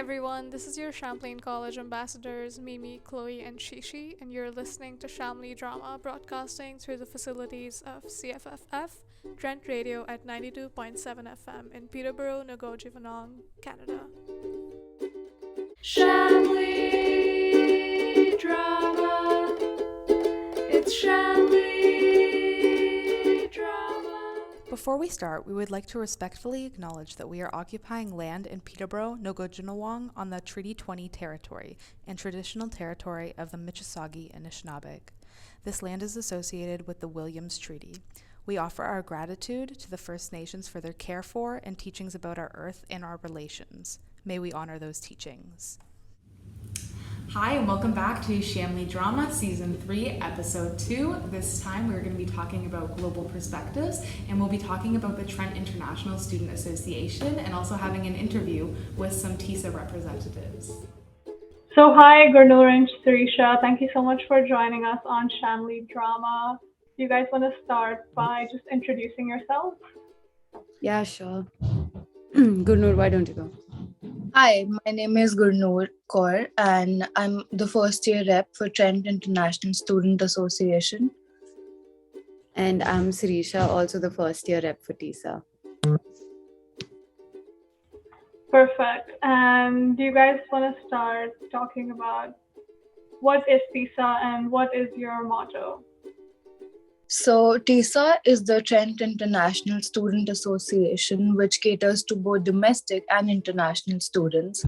everyone, this is your Champlain College ambassadors Mimi, Chloe, and Shishi, and you're listening to Chamily Drama broadcasting through the facilities of CFFF, Trent Radio at 92.7 FM in Peterborough, Nogo-Jivonong, Canada. Chamily Drama. It's Chamily Drama. Before we start, we would like to respectfully acknowledge that we are occupying land in Peterborough, Nogo-Jivonong on the Treaty 20 territory and traditional territory of the Mississauga and Anishinaabe. This land is associated with the Williams Treaty. We offer our gratitude to the First Nations for their care for and teachings about our earth and our relations. May we honor those teachings. Hi, and welcome back to Chamily Drama, Season 3, Episode 2. This time we're going to be talking about global perspectives, and we'll be talking about the Trent International Student Association and also having an interview with some TISA representatives. So hi, Gurnoor and Sirisha. Thank you so much for joining us on Chamily Drama. You guys want to start by just introducing yourselves? Yeah, sure. Gurnoor, why don't you go? Hi, my name is Gurnoor Kaur and I'm the first year rep for Trent International Student Association. And I'm Sirisha, also the first year rep for TISA. Perfect. And do you guys want to start talking about what is TISA and what is your motto? So TISA is the Trent International Student Association, which caters to both domestic and international students.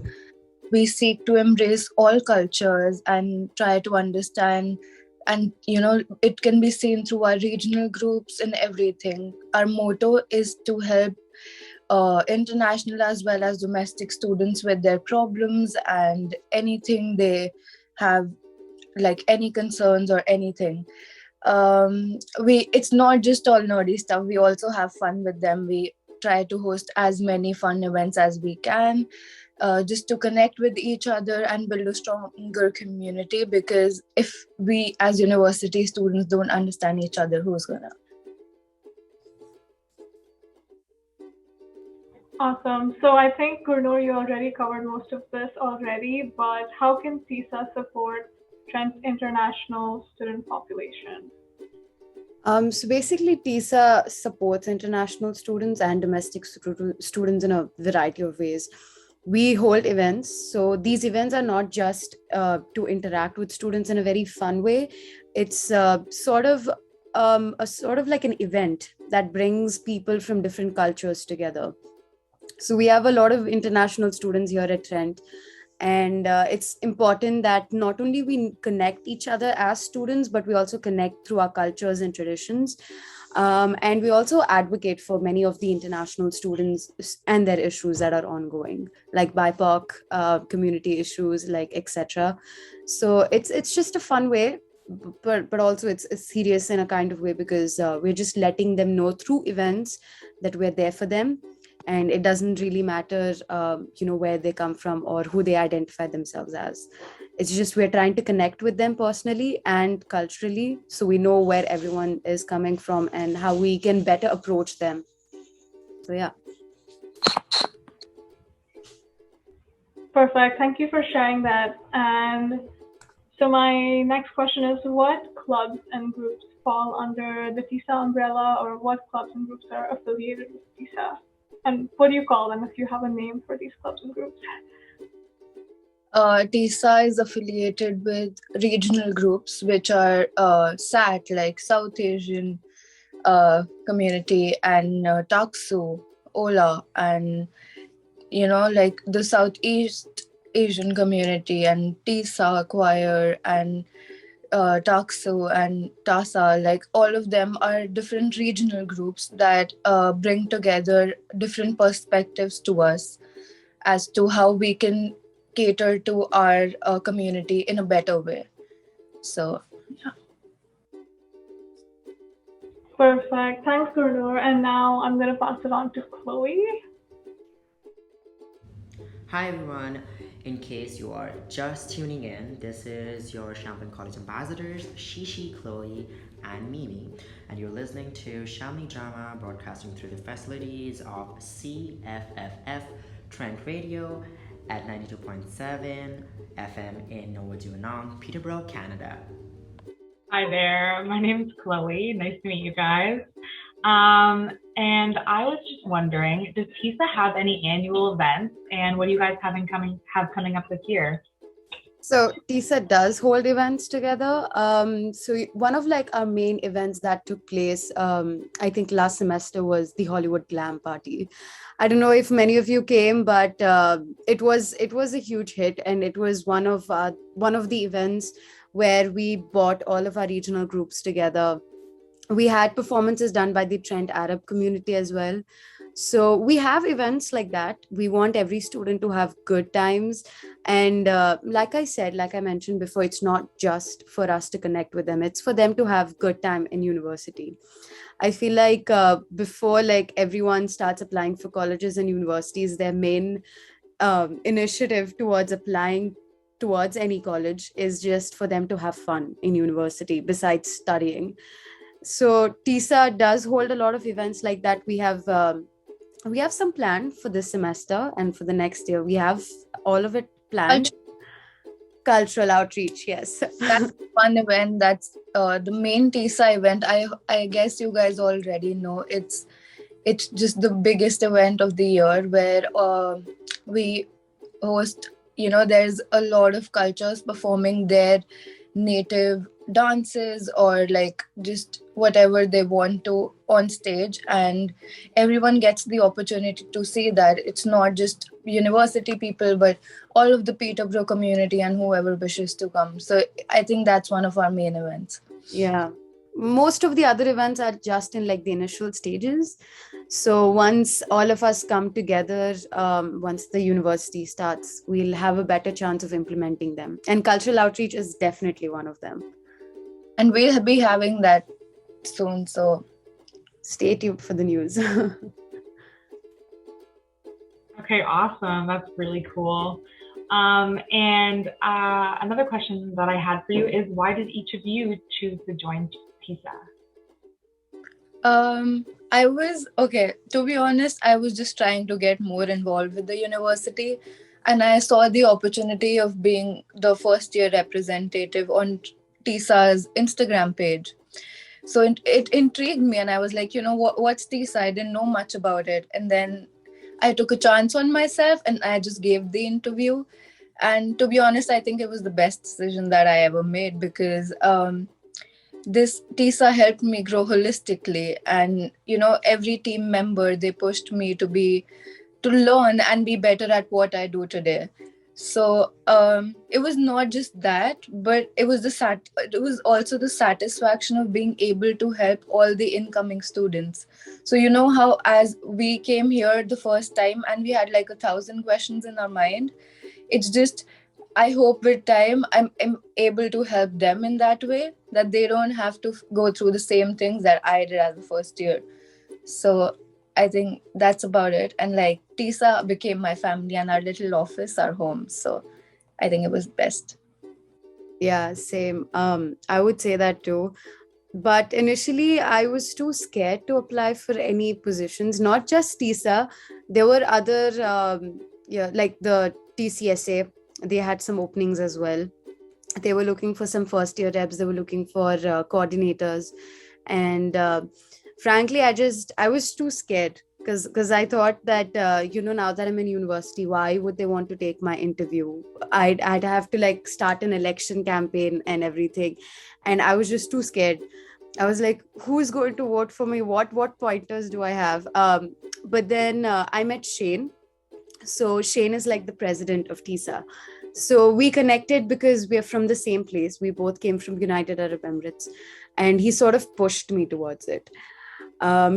We seek to embrace all cultures and try to understand, and it can be seen through our regional groups and everything. Our motto is to help international as well as domestic students with their problems and anything they have, like any concerns or anything. It's not just all nerdy stuff. We also have fun with them. We try to host as many fun events as we can, just to connect with each other and build a stronger community, because if we as university students don't understand each other, who's gonna? Awesome. So I think, Gurnoor, you already covered most of this already, but how can TISA support Trent International student population? So basically, TISA supports international students and domestic students in a variety of ways. We hold events. So these events are not just to interact with students in a very fun way. It's sort of like an event that brings people from different cultures together. So we have a lot of international students here at Trent. And it's important that not only we connect each other as students, but we also connect through our cultures and traditions. And we also advocate for many of the international students and their issues that are ongoing, like BIPOC community issues, like etc. So it's just a fun way, but also it's serious in a kind of way, because we're just letting them know through events that we're there for them. And it doesn't really matter, where they come from or who they identify themselves as. It's just we're trying to connect with them personally and culturally, so we know where everyone is coming from and how we can better approach them. So yeah. Perfect. Thank you for sharing that. And so my next question is, what clubs and groups fall under the TISA umbrella, or what clubs and groups are affiliated with TISA? And what do you call them if you have a name for these clubs and groups? TISA is affiliated with regional groups, which are SAT, like South Asian community, and Taksu, Ola, and like the Southeast Asian community, and TISA choir, and Taksu and TASA, like all of them are different regional groups that bring together different perspectives to us as to how we can cater to our community in a better way. So, yeah. Perfect. Thanks, Gurnoor. And now I'm going to pass it on to Chloe. Hi everyone, in case you are just tuning in, this is your Champlain College ambassadors, Shishi, Chloe, and Mimi, and you're listening to Chamily Drama broadcasting through the facilities of CFFF, Trent Radio, at 92.7 FM in Nowajunong, Peterborough, Canada. Hi there, my name is Chloe. Nice to meet you guys. And I was just wondering, does TISA have any annual events, and what do you guys have coming up this year? So TISA does hold events together. So one of like our main events that took place, I think last semester, was the Hollywood Glam Party. I don't know if many of you came, but it was a huge hit, and it was one of the events where we brought all of our regional groups together. We had performances done by the Trent Arab community as well. So we have events like that. We want every student to have good times. And like I mentioned before, it's not just for us to connect with them. It's for them to have good time in university. I feel like before like everyone starts applying for colleges and universities, their main initiative towards applying towards any college is just for them to have fun in university besides studying. So TISA does hold a lot of events like that. We have some planned for this semester and for the next year. We have all of it planned. Cultural outreach, yes. That's one event. That's the main TISA event. I guess you guys already know. It's just the biggest event of the year where we host. There's a lot of cultures performing their native dances or like just whatever they want to on stage, and everyone gets the opportunity to see that. It's not just university people, but all of the Peterborough community and whoever wishes to come. So I think that's one of our main events. Yeah, most of the other events are just in like the initial stages. So once all of us come together, once the university starts, we'll have a better chance of implementing them, and cultural outreach is definitely one of them. And we'll be having that soon, so stay tuned for the news. Okay, awesome. That's really cool. And another question that I had for you is, why did each of you choose to join TISA? To be honest, I was just trying to get more involved with the university, and I saw the opportunity of being the first year representative on TISA's Instagram page. So it intrigued me, and I was like, what's TISA? I didn't know much about it. And then I took a chance on myself and I just gave the interview. And to be honest, I think it was the best decision that I ever made, because this TISA helped me grow holistically. And, every team member, they pushed me to learn and be better at what I do today. So it was not just that, but it was also the satisfaction of being able to help all the incoming students. So how as we came here the first time and we had like 1,000 questions in our mind, it's just, I hope with time I'm able to help them in that way, that they don't have to go through the same things that I did as the first year. So I think that's about it. And like TISA became my family, and our little office, our home. So I think it was best. Yeah, same. I would say that too. But initially, I was too scared to apply for any positions, not just TISA. There were other, like the TCSA, they had some openings as well. They were looking for some first year reps, they were looking for coordinators. And frankly, I was too scared because I thought that, now that I'm in university, why would they want to take my interview? I'd have to like start an election campaign and everything. And I was just too scared. I was like, who's going to vote for me? What pointers do I have? But then I met Shane. So Shane is like the president of TISA. So we connected because we're from the same place. We both came from United Arab Emirates. And he sort of pushed me towards it.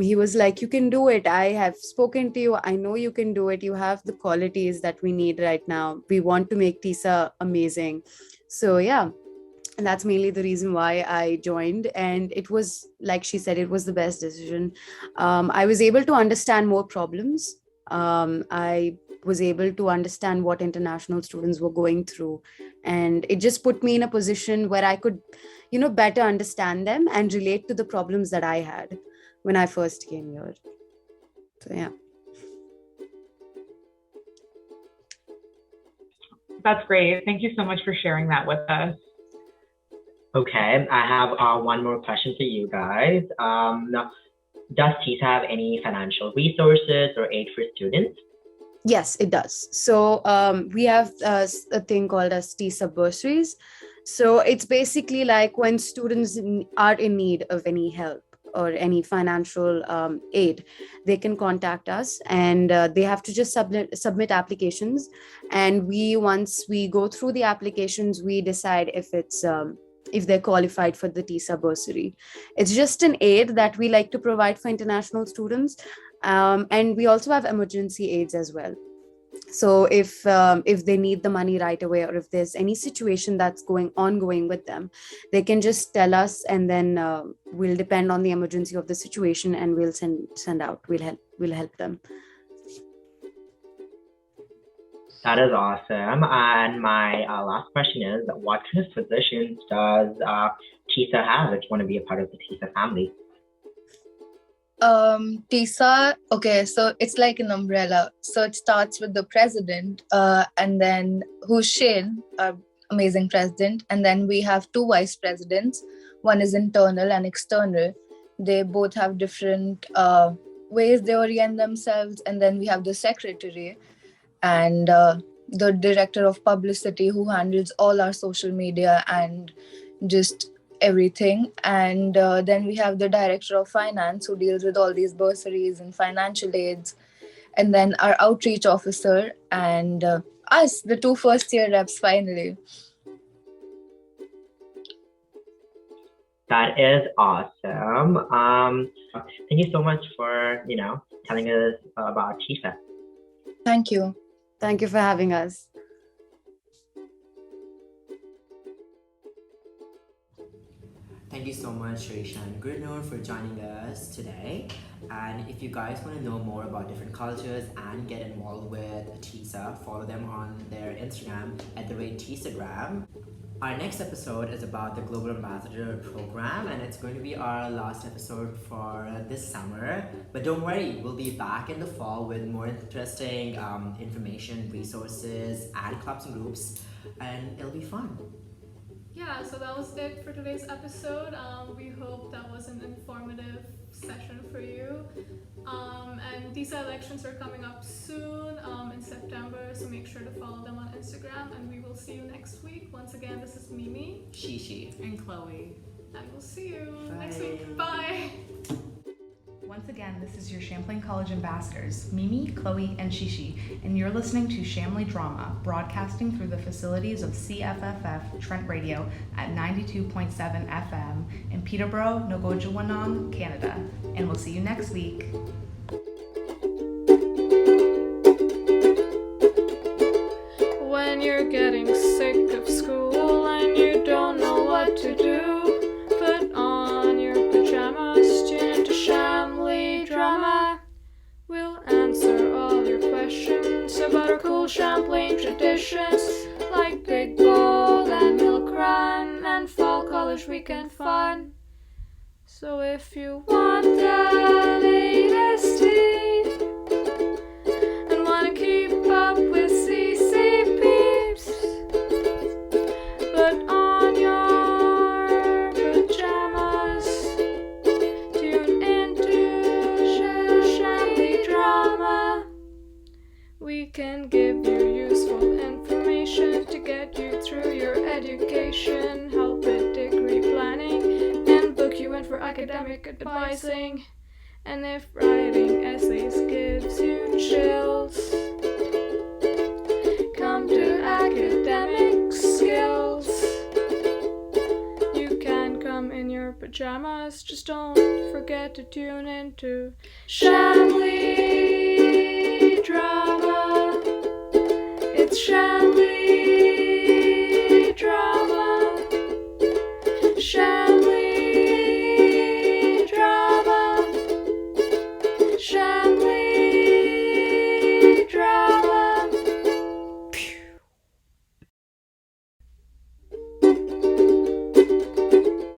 He was like, you can do it. I have spoken to you. I know you can do it. You have the qualities that we need right now. We want to make TISA amazing. So yeah, and that's mainly the reason why I joined. And it was, like she said, it was the best decision. I was able to understand more problems. I was able to understand what international students were going through. And it just put me in a position where I could, better understand them and relate to the problems that I had when I first came here. So yeah. That's great. Thank you so much for sharing that with us. Okay, I have one more question for you guys. Does TISA have any financial resources or aid for students? Yes, it does. So we have a thing called as TISA bursaries. So it's basically like when students are in need of any help or any financial aid, they can contact us, and they have to just submit applications. And once we go through the applications, we decide if they're qualified for the TISA bursary. It's just an aid that we like to provide for international students. And we also have emergency aids as well. So if they need the money right away, or if there's any situation that's ongoing with them, they can just tell us, and then we'll depend on the emergency of the situation, and we'll send out. We'll help them. That is awesome. And my last question is, what kind of positions does TISA have if you want to be a part of the TISA family? TISA, okay, so it's like an umbrella. So it starts with the president, and then who's Shane, our amazing president, and then we have two vice presidents. One is internal and external. They both have different ways they orient themselves, and then we have the secretary and the director of publicity, who handles all our social media and just everything. And then we have the director of finance, who deals with all these bursaries and financial aids, and then our outreach officer, and us, the two first year reps, finally. That is awesome. Thank you so much for telling us about TISA. Thank you. Thank you for having us. Thank you so much, Sirisha and Gurnoor, for joining us today. And if you guys want to know more about different cultures and get involved with TISA, follow them on their Instagram at @TISAgram. Our next episode is about the Global Ambassador Program, and it's going to be our last episode for this summer. But don't worry, we'll be back in the fall with more interesting information, resources, and clubs and groups, and it'll be fun. Yeah, so that was it for today's episode. We hope that was an informative session for you. And TISA elections are coming up soon in September, so make sure to follow them on Instagram, and we will see you next week. Once again, this is Mimi, Shishi, and Chloe. And we'll see you Bye. next week. Bye! Once again, this is your Champlain College ambassadors, Mimi, Chloe, and Shishi, and you're listening to Chamily Drama, broadcasting through the facilities of CFFF Trent Radio at 92.7 FM in Peterborough, Nogojawanong, Canada. And we'll see you next week. When you're getting sick of school and you don't know what to do, put on your pajamas, tune into Chamily Drama. We'll answer all your questions about our cool Champlain traditions, like Big Bowl and Milk Run and Fall College Weekend fun. So if you want the latest tea and want to keep up with CC peeps, put on your pajamas, tune into Chamily Drama. We can give you useful information to get you through your education, help with degree planning, and book you in for academic advising. And if writing essays gives you chills, come to academic skills. You can come in your pajamas, just don't forget to tune into Chamily